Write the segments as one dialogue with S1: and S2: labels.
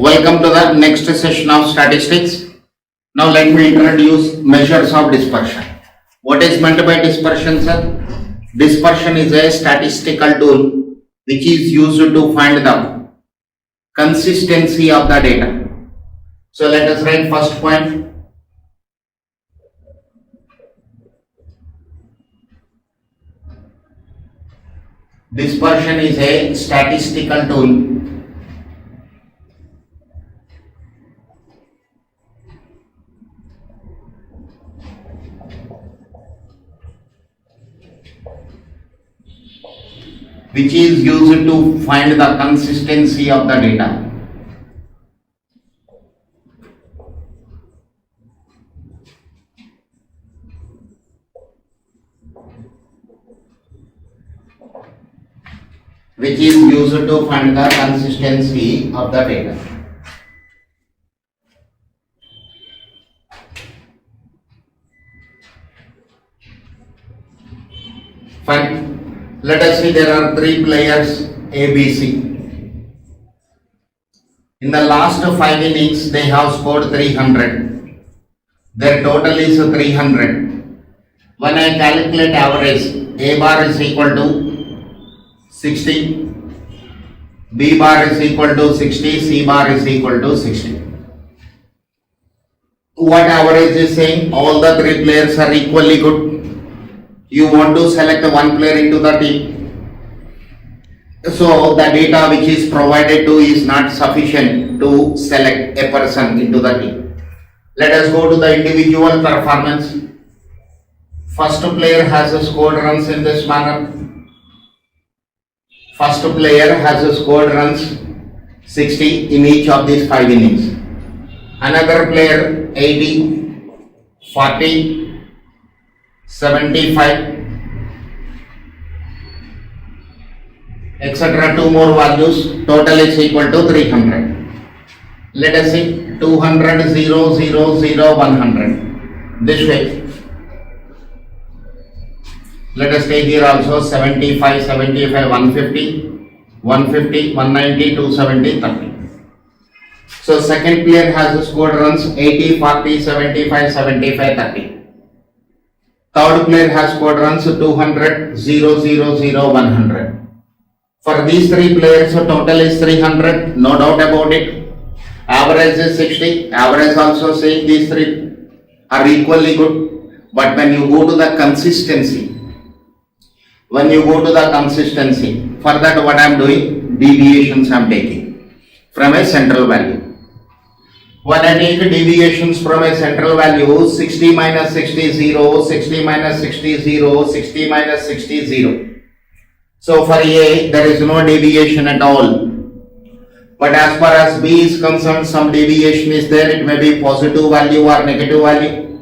S1: Welcome to the next session of statistics. Now let me introduce measures of dispersion. What is meant by dispersion, sir? Dispersion is a statistical tool which is used to find the consistency of the data. So let us write first point. Dispersion is a statistical tool which is used to find the consistency of the data. Which is used to find the consistency of the data. Fine. Let us see, there are three players A, B, C. In the last 5 innings, they have scored 300. Their total is 300. When I calculate average, A bar is equal to 60, B bar is equal to 60, C bar is equal to 60. What average is saying? All the three players are equally good. You want to select one player into the team. So the data which is provided to is not sufficient to select a person into the team. Let us go to the individual performance. First player has scored runs in this manner. First player has scored runs 60 in each of these 5 innings. Another player 80, 40, 75, etc. Two more values, total is equal to 300. Let us see 200, 0, 0, 0, 100. This way. Let us take here also 75, 75, 150, 150, 190, 270, 30. So second player has scored runs 80, 40, 75, 75, 30. Third player has scored runs 200, 0, 0, 0, 100. For these three players, total is 300, no doubt about it. Average is 60. Average also saying these three are equally good. But when you go to the consistency, for that what I am doing? Deviations I am taking from a central value. When I take deviations from a central value, 60 minus 60, 0, 60 minus 60, 0, 60 minus 60, 0. So for A, there is no deviation at all. But as far as B is concerned, some deviation is there. It may be positive value or negative value.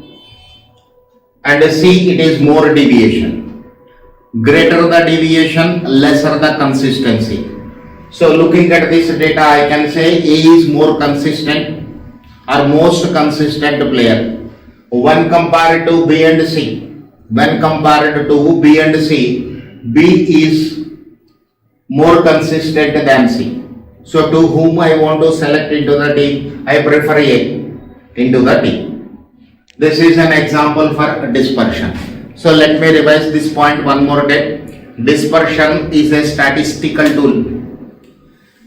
S1: And C, it is more deviation. Greater the deviation, lesser the consistency. So looking at this data, I can say A is more consistent or most consistent player. When compared to B and C, B is more consistent than C. So to whom I want to select into the team, I prefer A into the team. This is an example for dispersion. So let me revise this point one more day. Dispersion is a statistical tool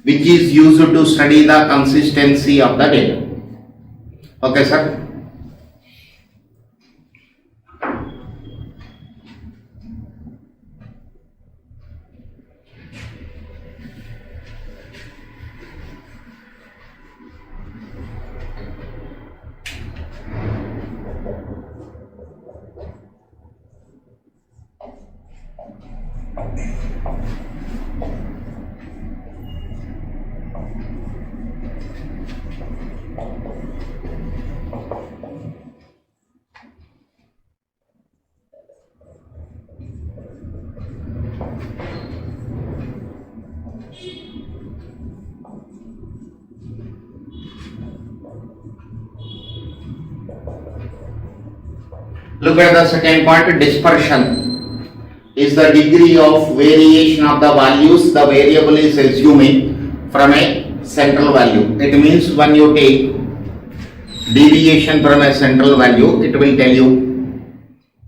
S1: which is used to study the consistency of the data. Okay, sir. Look at the second point. Dispersion is the degree of variation of the values the variable is assuming from a central value. It means when you take deviation from a central value, it will tell you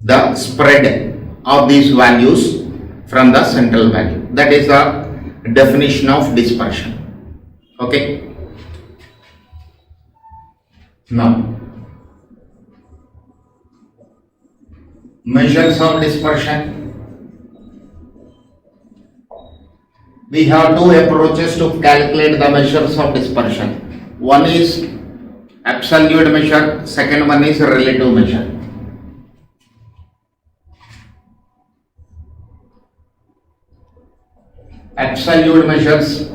S1: the spread of these values from the central value. That is the definition of dispersion. Okay. Now, measures of dispersion. We have two approaches to calculate the measures of dispersion. One is absolute measure, second one is relative measure. Absolute measures,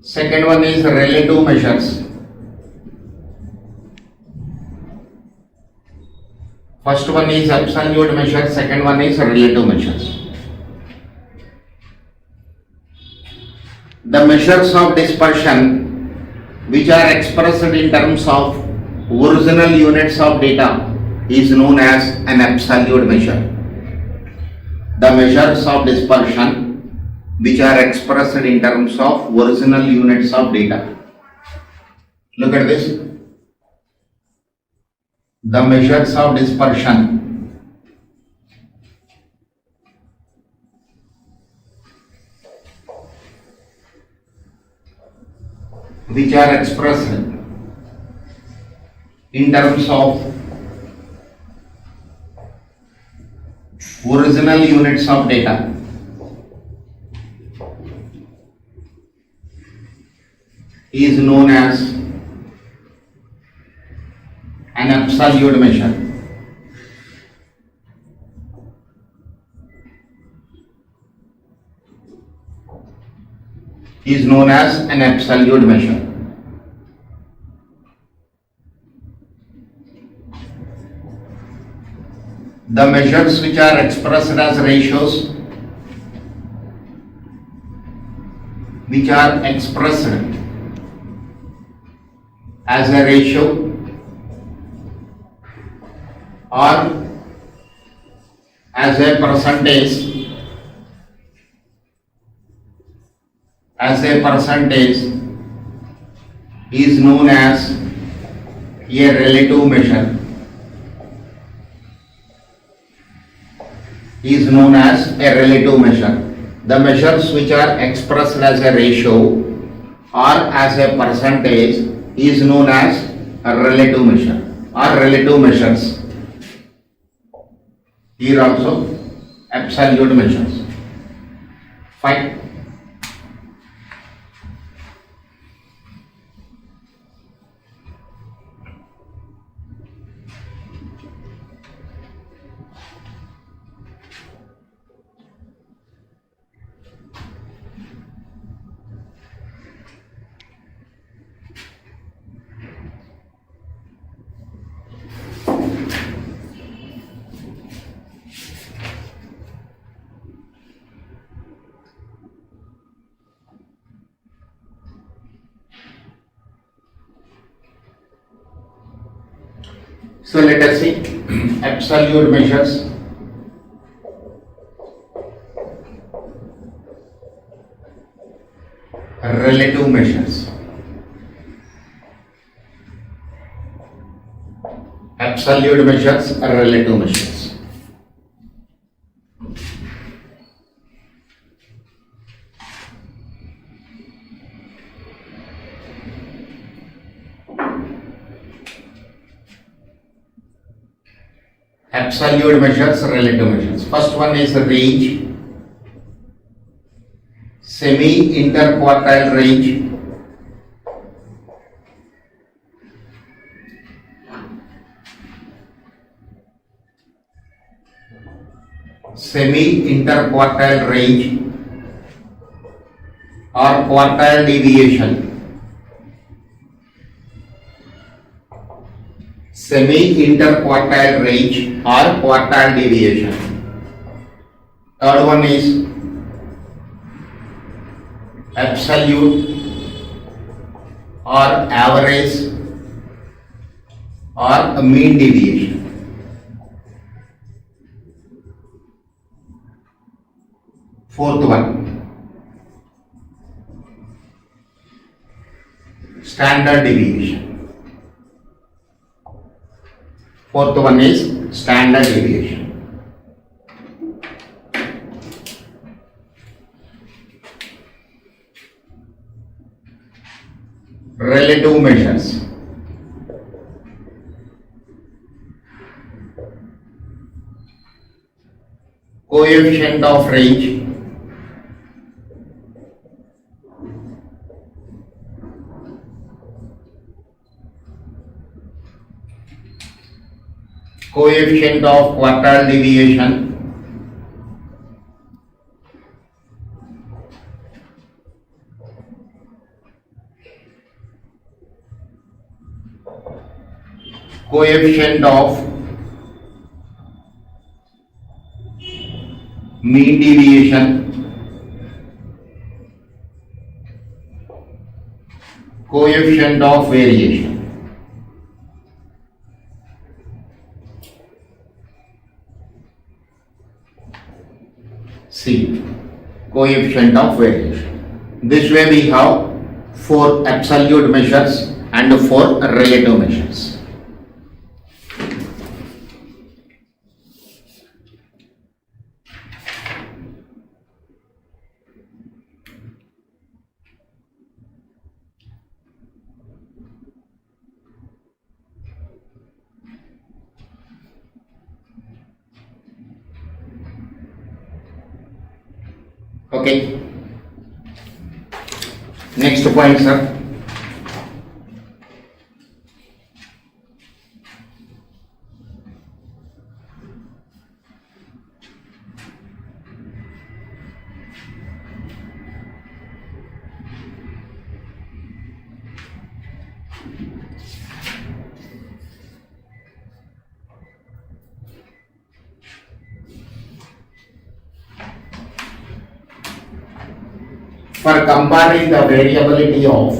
S1: second one is relative measures. First one is absolute measure, second one is relative measures. The measures of dispersion which are expressed in terms of original units of data is known as an absolute measure. The measures of dispersion which are expressed in terms of original units of data. Look at this. The measures of dispersion which are expressed in terms of original units of data is known as an absolute measure. Is known as an absolute measure. The measures which are expressed as ratios, which are expressed as a ratio or as a percentage, is known as a relative measure. Is known as a relative measure. The measures which are expressed as a ratio or as a percentage is known as a relative measure or relative measures. Here also absolute measures. Fine. So let us see absolute measures. Relative measures. Absolute measures are relative measures. Absolute measures, relative measures. First one is range, semi-interquartile range, semi-interquartile range or quartile deviation. Semi-interquartile range or quartile deviation. Third one is absolute or average or a mean deviation. Fourth one, standard deviation. Fourth one is standard deviation. Relative measures. Coefficient of range. Coefficient of quartile deviation. Coefficient of mean deviation. Coefficient of variation. C. Coefficient of variation. This way we have 4 absolute measures and 4 relative measures. Okay. Next point, sir. For comparing the variability of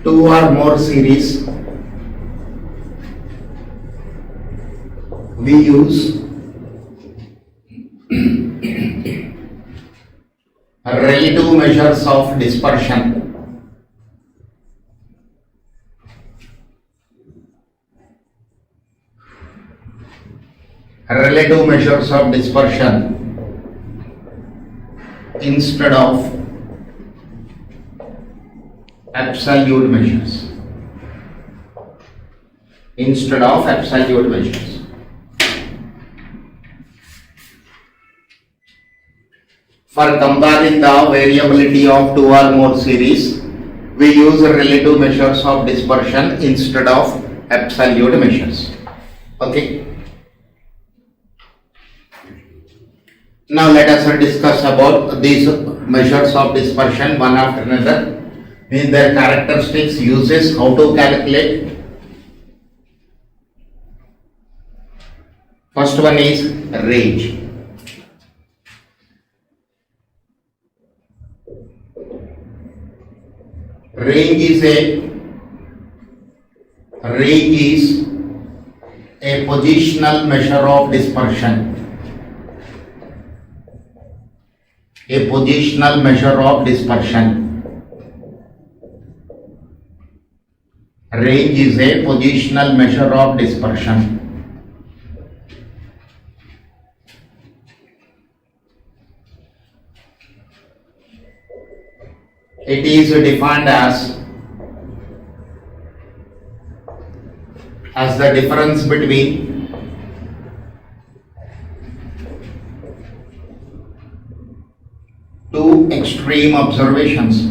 S1: two or more series, we use relative measures of dispersion. Relative measures of dispersion instead of absolute measures. Instead of absolute measures. For comparing the variability of two or more series, we use relative measures of dispersion instead of absolute measures. Okay. Now let us discuss about these measures of dispersion one after another, in their characteristics, uses, how to calculate. First one is range. Range is a positional measure of dispersion. A positional measure of dispersion. Range is a positional measure of dispersion. It is defined as the difference between two extreme observations.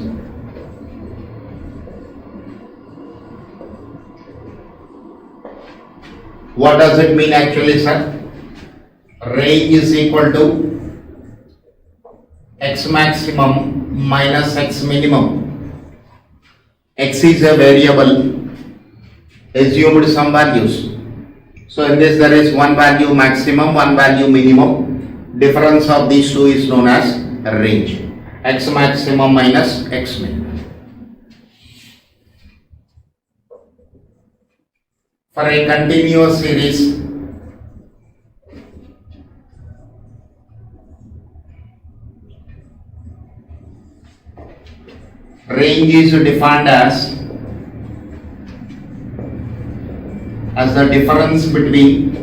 S1: What does it mean actually, sir? Range is equal to x maximum minus x minimum. X is a variable, assumed some values. So in this there is one value maximum, one value minimum. Difference of these two is known as range. x maximum minus x min. For a continuous series, range is defined as the difference between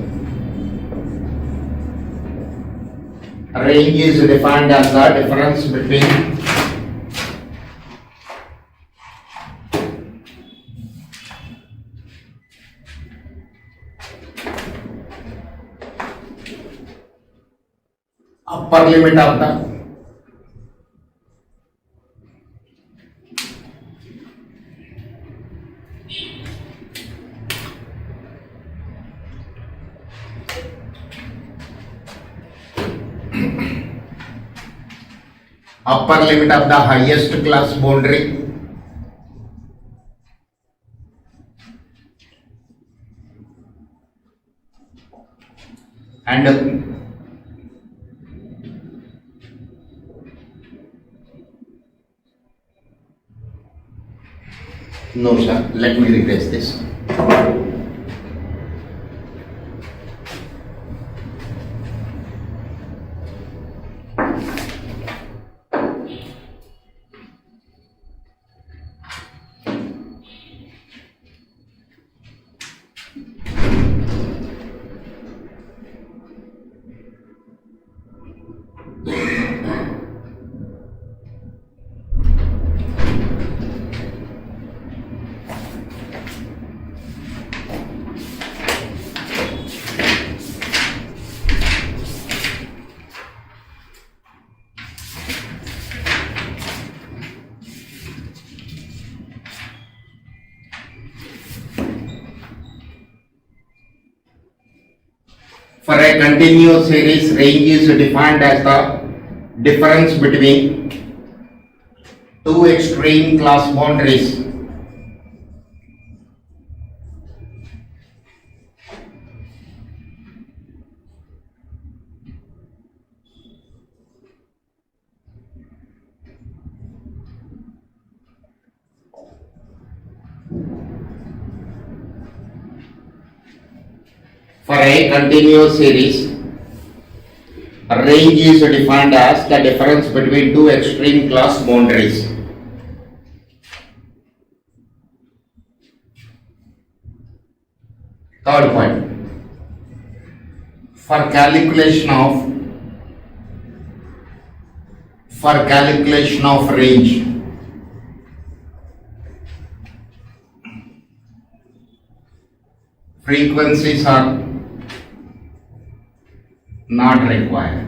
S1: range is defined as the difference between upper limit of the highest class boundary and no sir, let me replace this. For a continuous series, range is defined as the difference between two extreme class boundaries. For a continuous series, range is defined as the difference between two extreme class boundaries. Third point, for calculation of range, frequencies are not required,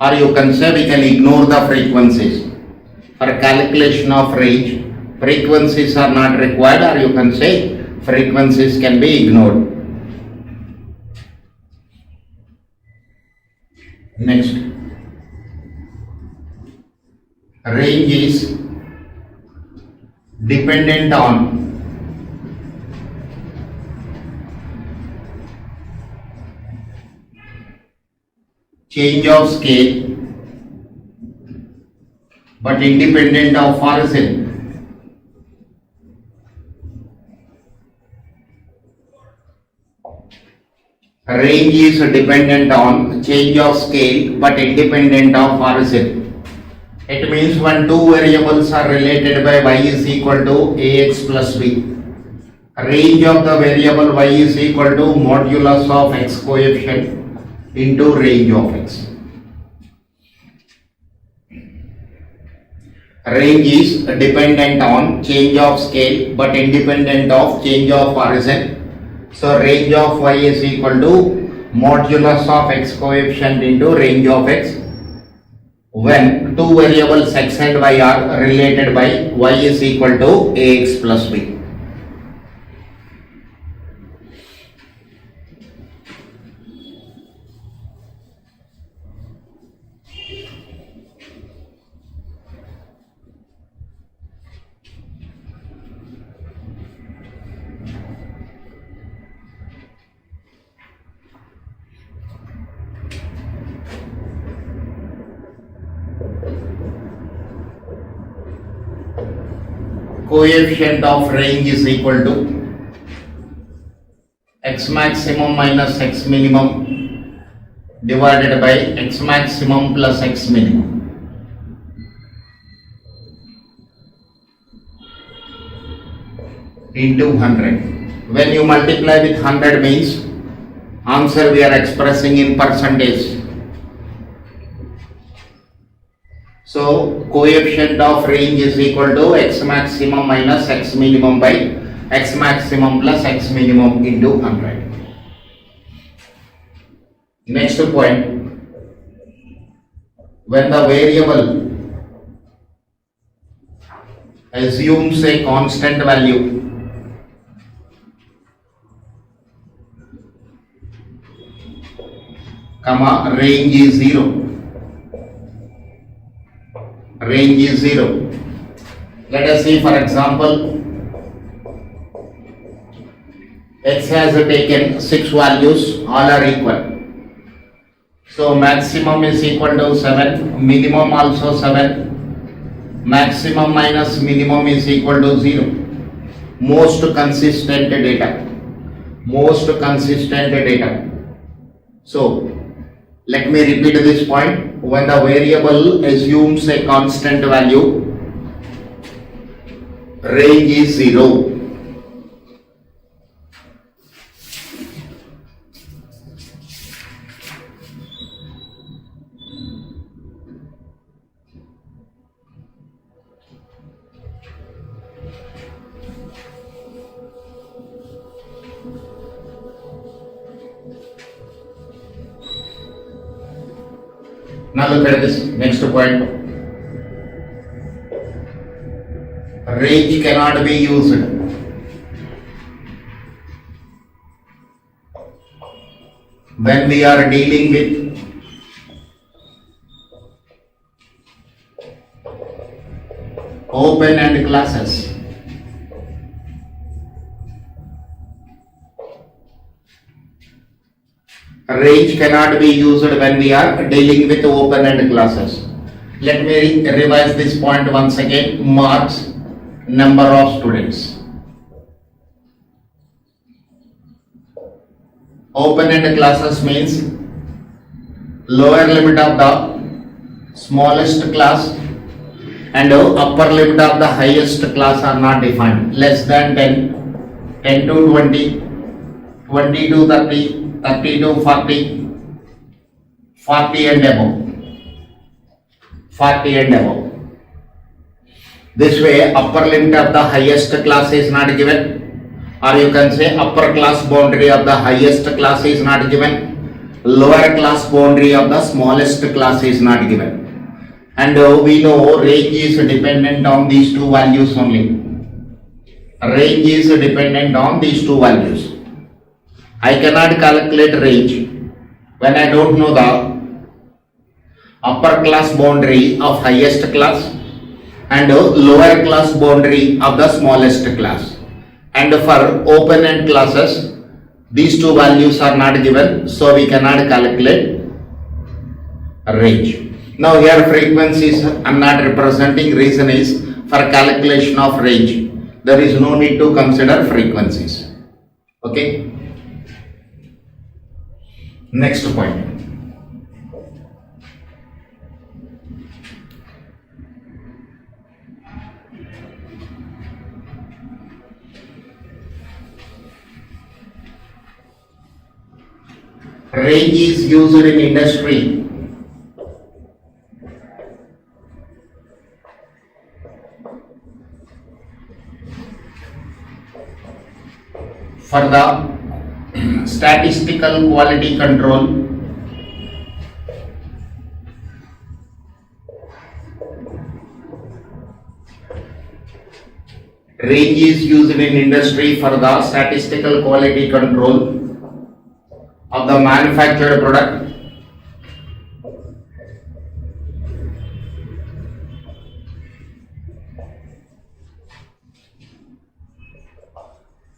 S1: or you can say we can ignore the frequencies. For calculation of range, frequencies are not required, or you can say frequencies can be ignored. Next, range is dependent on change of scale but independent of horizon. Range is dependent on change of scale but independent of horizon. It means when two variables are related by y is equal to ax plus b, range of the variable y is equal to modulus of x coefficient into range of x. Range is dependent on change of scale but independent of change of horizon. So range of y is equal to modulus of x coefficient into range of x when two variables x and y are related by y is equal to ax plus b. coefficient of range is equal to x maximum minus x minimum divided by x maximum plus x minimum. Into 100. When you multiply with 100 means answer we are expressing in percentage. So coefficient of range is equal to x maximum minus x minimum by x maximum plus x minimum into 100. Next point, when the variable assumes a constant value, comma, range is 0. Range is 0. Let us see, for example, x has taken 6 values, all are equal. So maximum is equal to 7, minimum also 7, maximum minus minimum is equal to 0. Most consistent data. Most consistent data. So let me repeat this point. When the variable assumes a constant value, range is 0. Now look at this next point. Range cannot be used when we are dealing with open-end classes. Range cannot be used when we are dealing with open-end classes. Let me revise this point once again. Marks, number of students. Open-end classes means lower limit of the smallest class and upper limit of the highest class are not defined. Less than 10, 10 to 20, 20 to 30, 30 to 40, 40 and above. 40 and above. This way upper limit of the highest class is not given, or you can say upper class boundary of the highest class is not given, lower class boundary of the smallest class is not given. And we know range is dependent on these two values only. Range is dependent on these two values. I cannot calculate range when I don't know the upper class boundary of highest class and lower class boundary of the smallest class. And for open-end classes, these two values are not given, so we cannot calculate range. Now here frequencies I am not representing. Reason is for calculation of range there is no need to consider frequencies. Okay. Next point. Range is used in industry for the statistical quality control, range is used in industry for the statistical quality control of the manufactured product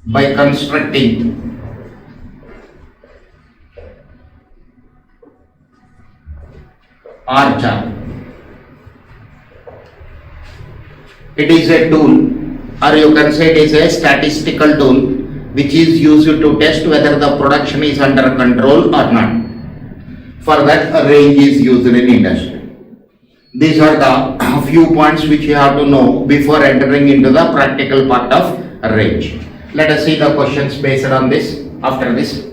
S1: by constructing R chart. It is a tool, or you can say it is a statistical tool which is used to test whether the production is under control or not. For that, a range is used in industry. These are the few points which you have to know before entering into the practical part of range. Let us see the questions based on this after this.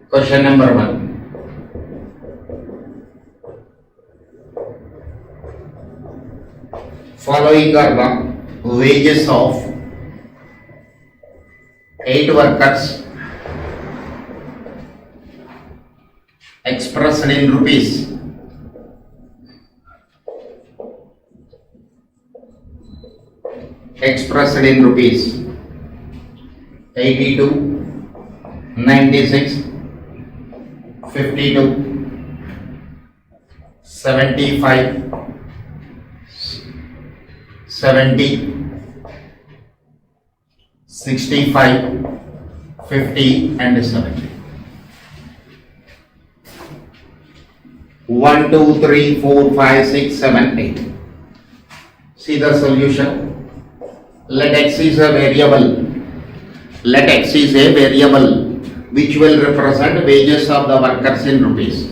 S1: Question number 1. Following are the wages of 8 workers expressed in rupees. Expressed in rupees 82, 96, 52, 75, 70, 65, 50 and 70. 1, 2, 3, 4, 5, 6, 7, 8. See the solution. Let x is a variable. Let x is a variable which will represent wages of the workers in rupees.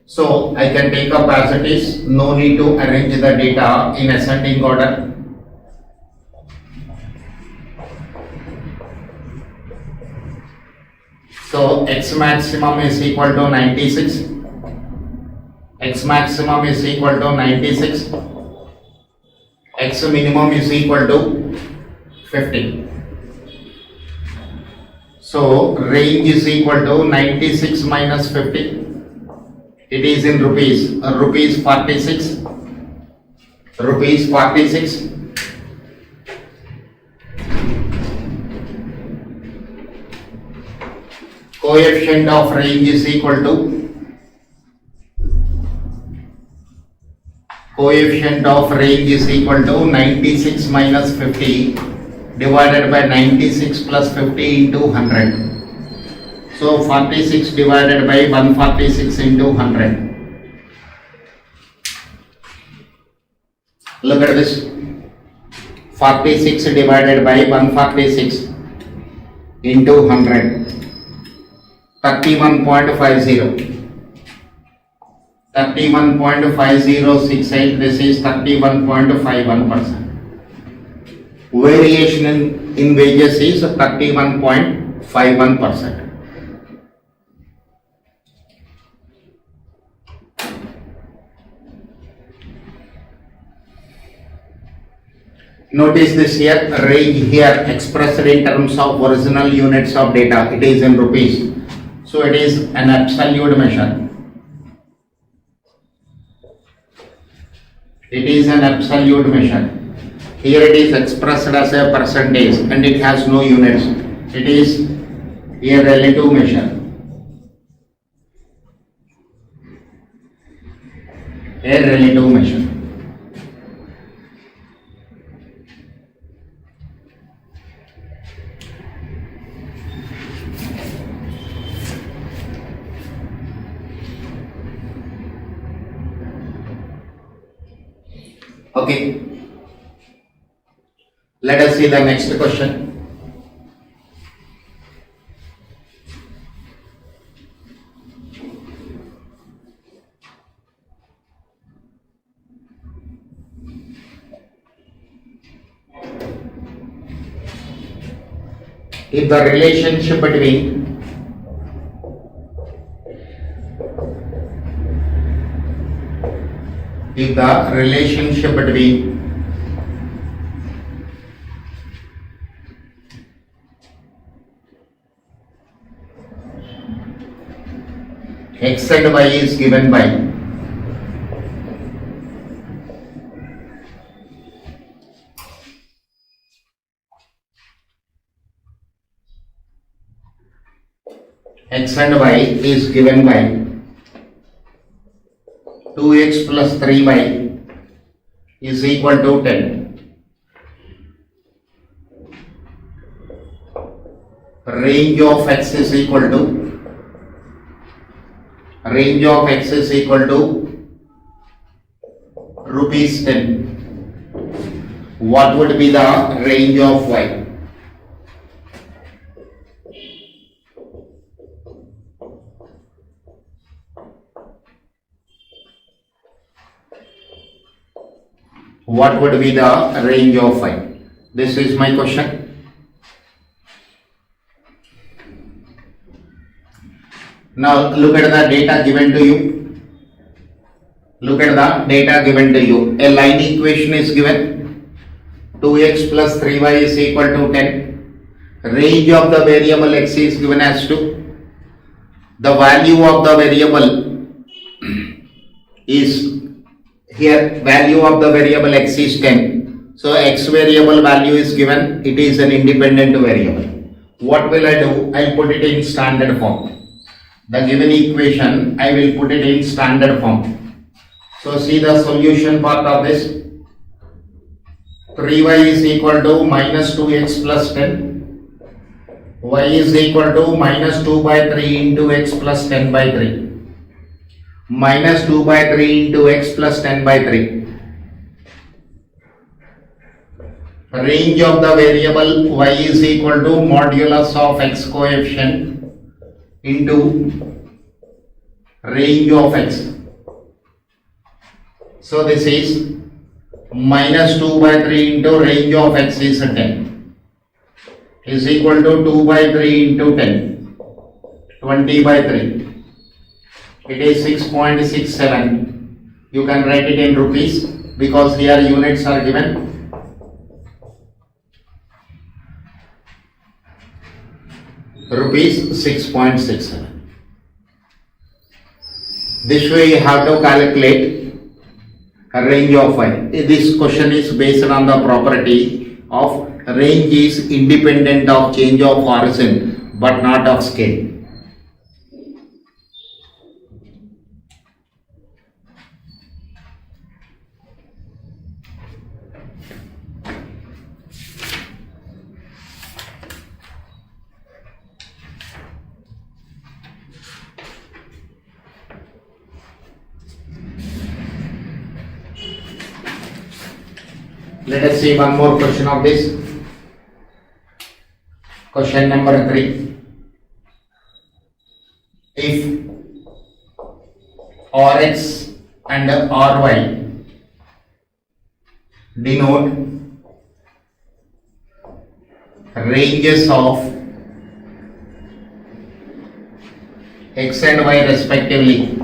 S1: So I can take up as it is, no need to arrange the data in ascending order. So x maximum is equal to 96, x maximum is equal to 96, x minimum is equal to 50. So range is equal to 96 minus 50. It is in rupees. Rupees 46. Rupees 46. Coefficient of range is equal to. Coefficient of range is equal to 96 minus 50 divided by 96 plus 50 into 100. So 46 divided by 146 into 100. Look at this. 46 divided by 146 into 100. 31.50. 31.5068. This is 31.51%. Variation in wages is 31.51%. Notice this here, range here expressed in terms of original units of data. It is in rupees. So it is an absolute measure. It is an absolute measure. Here it is expressed as a percentage and it has no units. It is a relative measure. A relative measure. Okay. Let us see the next question. If the relationship between x and y is given by x x and y is given by 2x plus 3y is equal to 10. Range of x is equal to rupees 10. What would be the range of y? What would be the range of y? This is my question. Now look at the data given to you. A line equation is given. 2x plus 3y is equal to 10. Range of the variable x is given as 2. The value of the variable is here, value of the variable x is 10. So x variable value is given. It is an independent variable. What will I do? I will put it in standard form. The given equation, I will put it in standard form. So see the solution part of this. 3y is equal to minus 2x plus 10. Y is equal to minus 2 by 3 into x plus 10 by 3. Minus 2 by 3 into x plus 10 by 3. Range of the variable y is equal to modulus of x coefficient into range of x. So this is minus 2 by 3 into range of x is 10 is equal to 2 by 3 into 10, 20 by 3. It is 6.67. You can write it in rupees because here units are given. Rupees 6.67. This way you have to calculate a range of y. This question is based on the property of range is independent of change of horizon but not of scale. Let us see one more question of this. Question number 3. If Rx and Ry denote ranges of x and y respectively,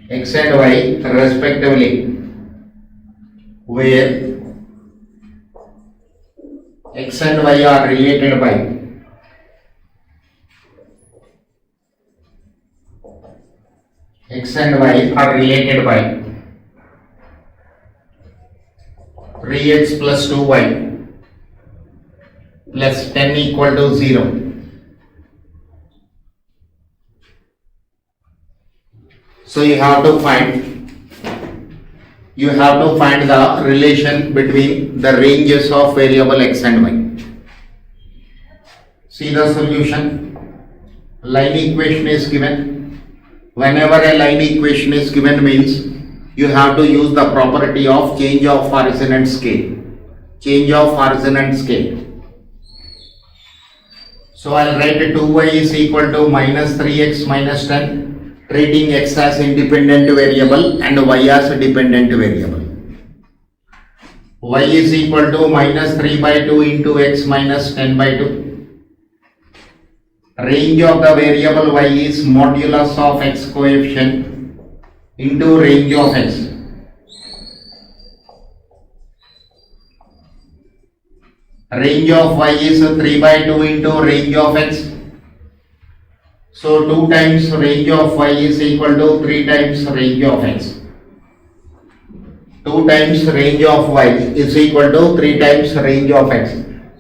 S1: x and y respectively, where x and y are related by x and y are related by 3x plus 2y plus 10 equal to 0. So you have to find the relation between the ranges of variable x and y. See the solution. Line equation is given. Whenever a line equation is given means you have to use the property of change of horizon and scale. So I'll write 2y is equal to minus 3x minus 10, treating x as independent variable and y as a dependent variable. Y is equal to minus 3 by 2 into x minus 10 by 2. Range of the variable y is modulus of x coefficient into range of x. Range of y is 3 by 2 into range of x. So 2 times range of y is equal to 3 times range of x. 2 times range of y is equal to 3 times range of x.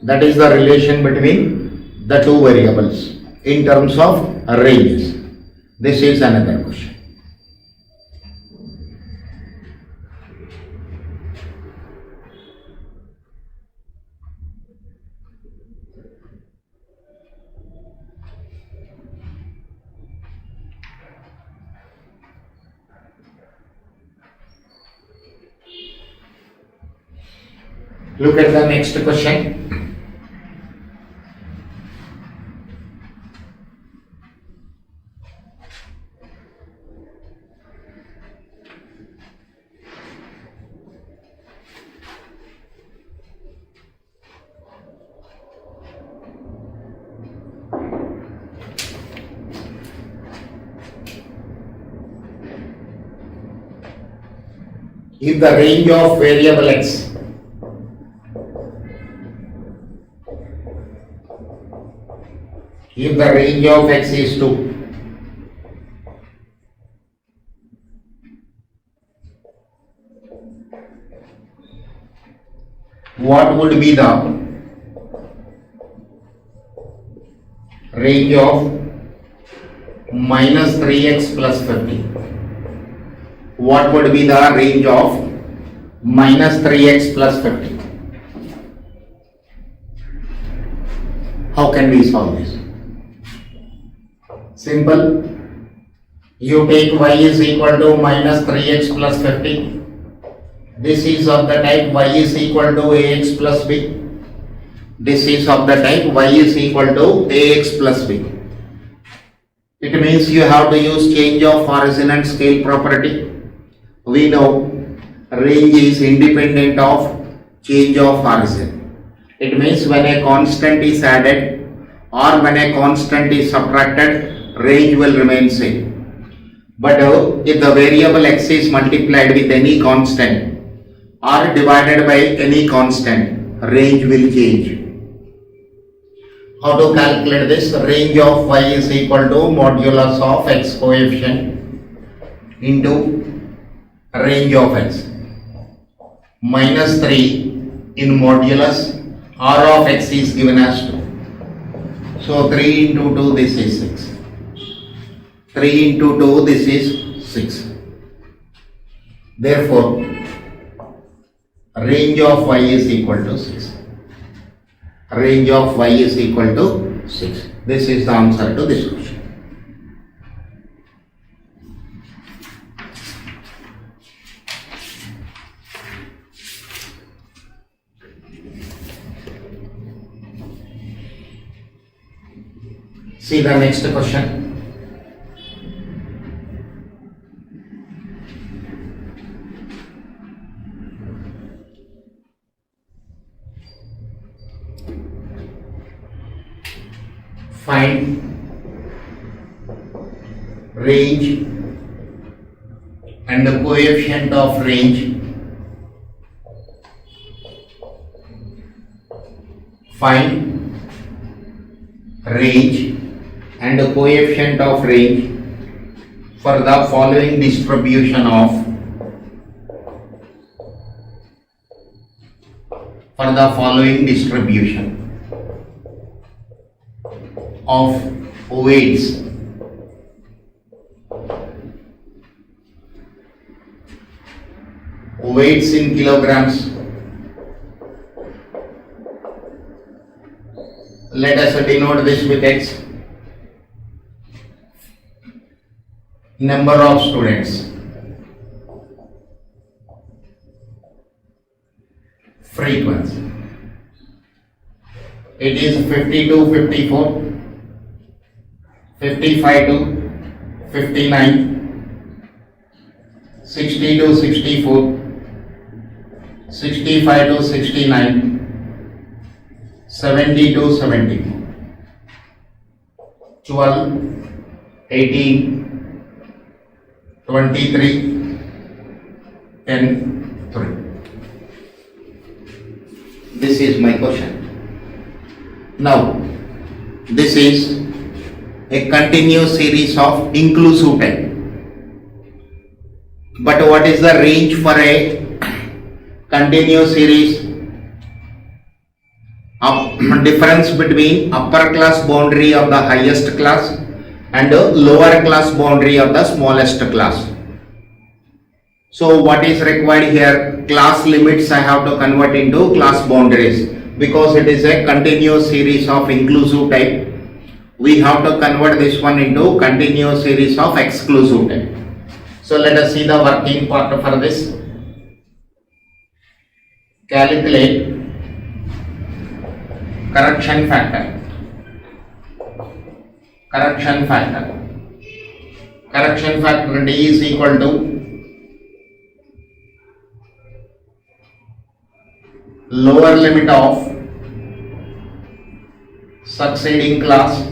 S1: That is the relation between the two variables in terms of ranges. This is another question. Look at the next question. If the range of variable x if the range of x is 2, what would be the range of minus 3x plus 50? What would be the range of minus 3x plus 50? How can we solve this? Simple. You take y is equal to minus 3x plus 50. This is of the type y is equal to ax plus b. This is of the type y is equal to ax plus b. It means you have to use change of origin and scale property. We know range is independent of change of origin. It means when a constant is added or when a constant is subtracted, range will remain same. But if the variable x is multiplied with any constant or divided by any constant, range will change. How to calculate this? Range of y is equal to modulus of x coefficient into range of x minus 3 in modulus r of x is given as 2. So 3 into 2, this is 6. 3 into 2, this is 6. Therefore, range of y is equal to 6. Range of y is equal to 6. This is the answer to this question. See the next question. Find range and the coefficient of range. Find range and the coefficient of range for the following distribution of weights in kilograms. Let us denote this with x. Number of students. Frequency. It is 50 to 54, 55 to 59, 60 to 64, 65 to 69, 70 to 74, 12, 18, 23, 10, 3. This is my question. Now, this is a continuous series of inclusive type. But what is the range for a continuous series of difference between upper class boundary of the highest class and lower class boundary of the smallest class. So what is required here? Class limits I have to convert into class boundaries, because it is a continuous series of inclusive type. We have to convert this one into continuous series of exclusive type. So let us see the working part for this. Calculate correction factor. Correction factor. Correction factor D is equal to lower limit of succeeding class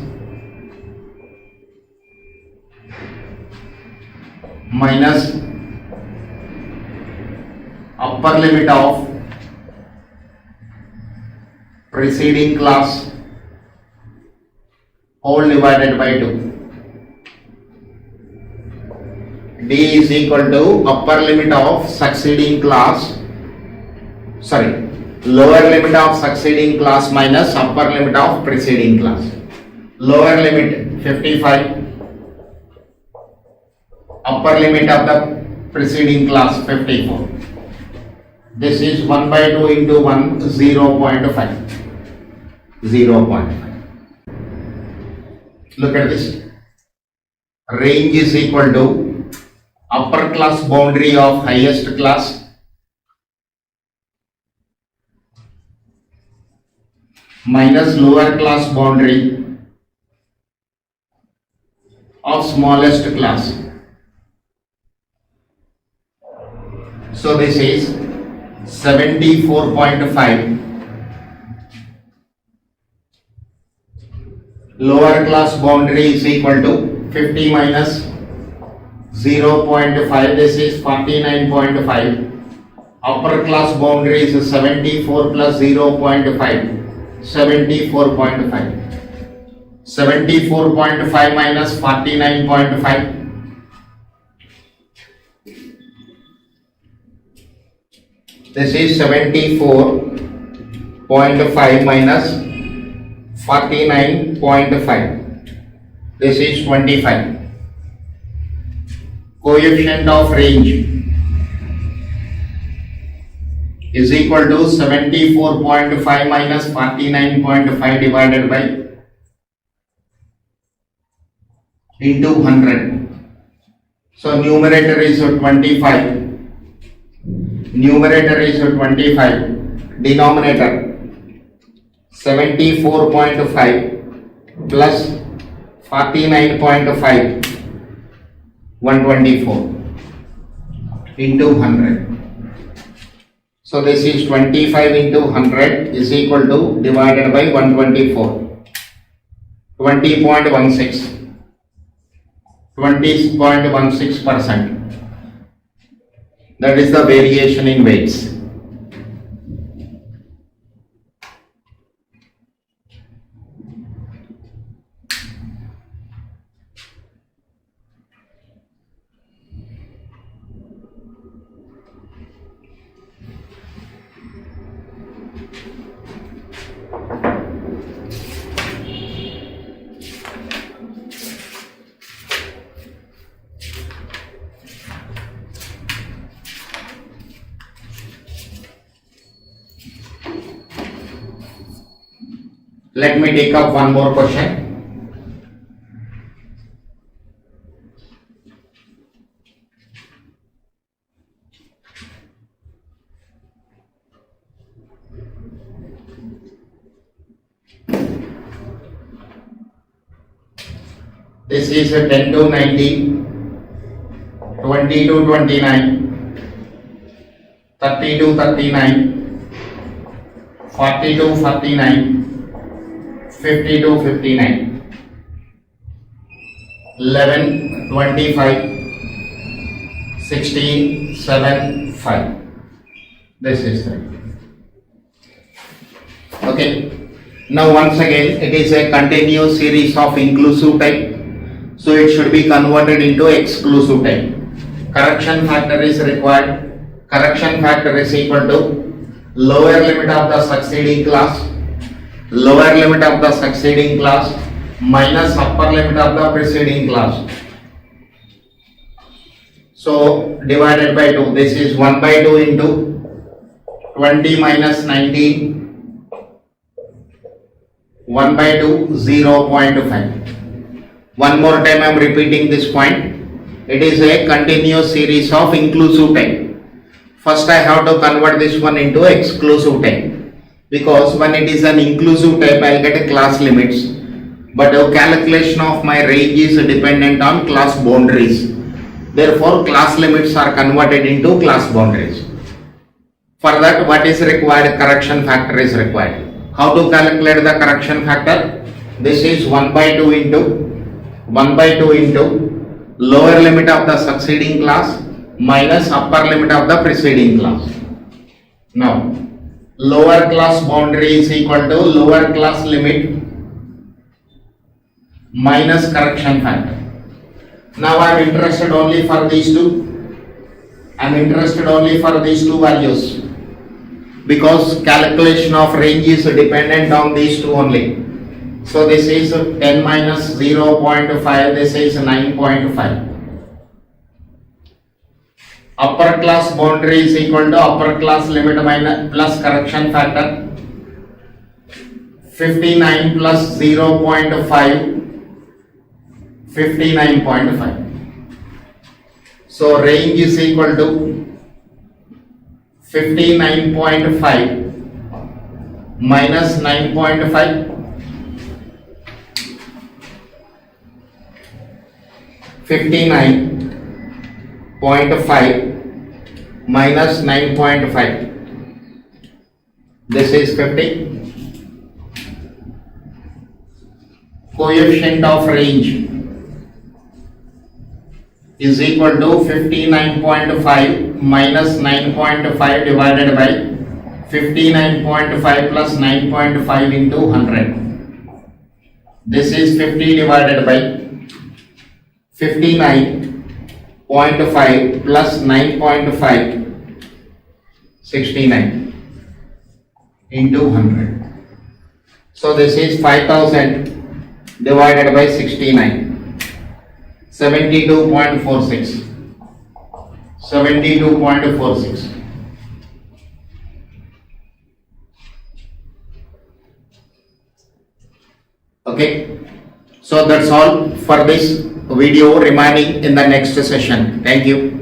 S1: minus upper limit of preceding class whole divided by 2. D is equal to upper limit of succeeding class, lower limit of succeeding class minus upper limit of preceding class. Lower limit 55, upper limit of the preceding class 54. This is 1 by 2 into 1, 0.5. 0.5. Look at this. Range is equal to upper class boundary of highest class minus lower class boundary of smallest class. So this is 74.5. Lower class boundary is equal to 50 minus 0.5. This is 49.5. Upper class boundary is 74 plus 0.5. 74.5. 74.5 minus 49.5. This is 74.5 minus 49.5. This is 25. Coefficient of range is equal to 74.5 minus 49.5 divided by into 100. So numerator is 25. Numerator is 25. Denominator 74.5 plus 49.5, 124 into 100. So this is 25 into 100 is equal to divided by 124. 20.16. 20.16%. That is the variation in weights. Let me take up one more question. This is a 10 to 90, 20 to 29, 30 to 39, 40 to 49, 50 to 59, 11, 25, 16, 7, 5. This is the. Okay. Now once again, it is a continuous series of inclusive type. So it should be converted into exclusive type. Correction factor is required. correction factor is equal to lower limit of the succeeding class minus upper limit of the preceding class. So divided by 2, this is 1 by 2 into 20 minus 19, 1 by 2, 0.5. One more time I am repeating this point. It is a continuous series of inclusive type. First I have to convert this one into exclusive type, because when it is an inclusive type I will get a class limits, but the calculation of my range is dependent on class boundaries. Therefore class limits are converted into class boundaries. For that, what is required? Correction factor is required. How to calculate the correction factor? This is 1 by 2 into lower limit of the succeeding class minus upper limit of the preceding class. Now lower class boundary is equal to lower class limit minus correction factor. Now I am interested only for these two. I am interested only for these two values, because calculation of range is dependent on these two only. So this is 10 minus 0.5, this is 9.5. Upper class boundary is equal to upper class limit minus plus correction factor. 59 plus 0.5, 59.5. So range is equal to 59.5 minus 9.5. 59.5 minus 9.5. This is 50. Coefficient of range is equal to 59.5 minus 9.5 divided by 59.5 plus 9.5 into 100. This is 50 divided by 59.5 plus 9.5, 69 into 100. So this is 5000 divided by 69. 72.46. 72.46. Okay, so that's all for this video. Remaining in the next session. Thank you.